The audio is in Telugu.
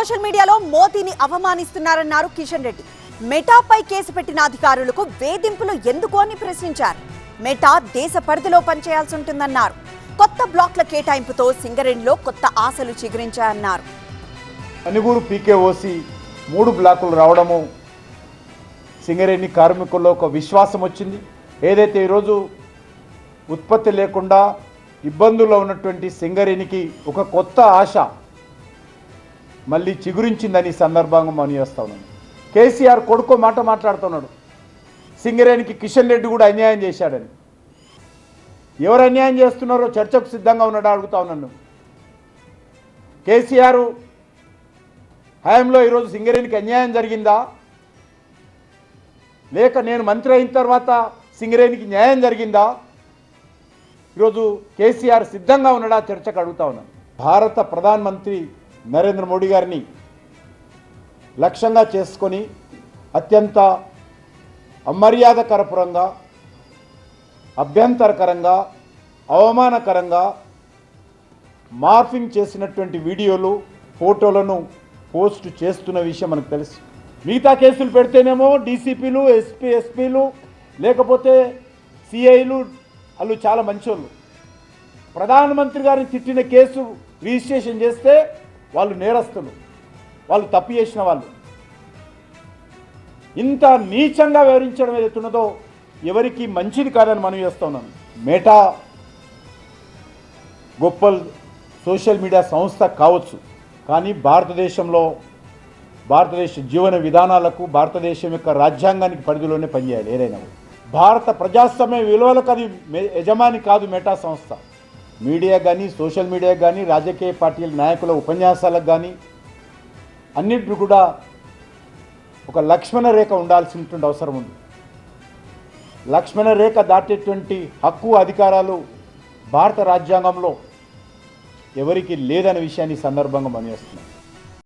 సోషల్ మీడియాలో మోదీని అవమానిస్తున్నారన్నారు కిషన్ రెడ్డి. మెటాపై కేసు పెట్టిన అధికారులకు వేధింపులు ఎందుకు అని ప్రశ్నించారు. మెటా దేశ పరిధిలో పనిచేయాల్సి ఉంటుందన్నారు. కొత్త బ్లాక్ల కేటాయింపుతో సింగరేణిలో కొత్త ఆశలు చిగురించాయన్నారు. అనుగూరు పీకేఓసి 3 బ్లాకులు రావడము సింగరేణి కార్మికుల్లో ఒక విశ్వాసం వచ్చింది. ఏదైతే ఈరోజు ఉత్పత్తి లేకుండా ఇబ్బందుల్లో ఉన్నటువంటి సింగరేణికి ఒక కొత్త ఆశ మళ్ళీ చిగురించిందని సందర్భంగా మనం చేస్తా ఉన్నాను. కేసీఆర్ కొడుకో మాట మాట్లాడుతున్నాడు, సింగరేణికి కిషన్ రెడ్డి కూడా అన్యాయం చేశాడని. ఎవరు అన్యాయం చేస్తున్నారో చర్చకు సిద్ధంగా ఉన్నాడు అడుగుతా ఉన్నాను. కేసీఆర్ హయాంలో ఈరోజు సింగరేణికి అన్యాయం జరిగిందా, లేక నేను మంత్రి అయిన తర్వాత సింగరేణికి న్యాయం జరిగిందా? ఈరోజు కేసీఆర్ సిద్ధంగా ఉన్నాడా చర్చకు అడుగుతా ఉన్నాను. భారత ప్రధానమంత్రి నరేంద్ర మోడీ గారిని లక్ష్యంగా చేసుకొని అత్యంత అమర్యాదకరపురంగా, అభ్యంతరకరంగా, అవమానకరంగా మార్ఫింగ్ చేసినటువంటి వీడియోలు, ఫోటోలను పోస్ట్ చేస్తున్న విషయం మనకు తెలుసు. మిగతా కేసులు పెడితేనేమో డీసీపీలు, ఎస్పీలు లేకపోతే సిఐలు వాళ్ళు చాలా మంచోళ్ళు. ప్రధానమంత్రి గారిని తిట్టిన కేసు రిజిస్ట్రేషన్ చేస్తే వాళ్ళు నేరస్తులు, వాళ్ళు తప్పు చేసిన వాళ్ళు. ఇంత నీచంగా వివరించడం ఏదైతున్నదో ఎవరికి మంచిది కాదని మనం చేస్తున్నాను. మెటా గొప్ప సోషల్ మీడియా సంస్థ కావచ్చు, కానీ భారతదేశంలో భారతదేశ జీవన విధానాలకు, భారతదేశం యొక్క రాజ్యాంగానికి పరిధిలోనే పనిచేయాలి. ఏదైనా భారత ప్రజాస్వామ్య విలువలకు అది యజమాని కాదు మెటా సంస్థ. మీడియా కానీ, సోషల్ మీడియా కానీ, రాజకీయ పార్టీల నాయకుల ఉపన్యాసాలకు కానీ అన్నింటినీ కూడా ఒక లక్ష్మణ రేఖ ఉండాల్సినటువంటి అవసరం ఉంది. లక్ష్మణ రేఖ దాటేటువంటి హక్కు, అధికారాలు భారత రాజ్యాంగంలో ఎవరికి లేదనే విషయాన్ని సందర్భంగా మనం చేస్తున్నాం.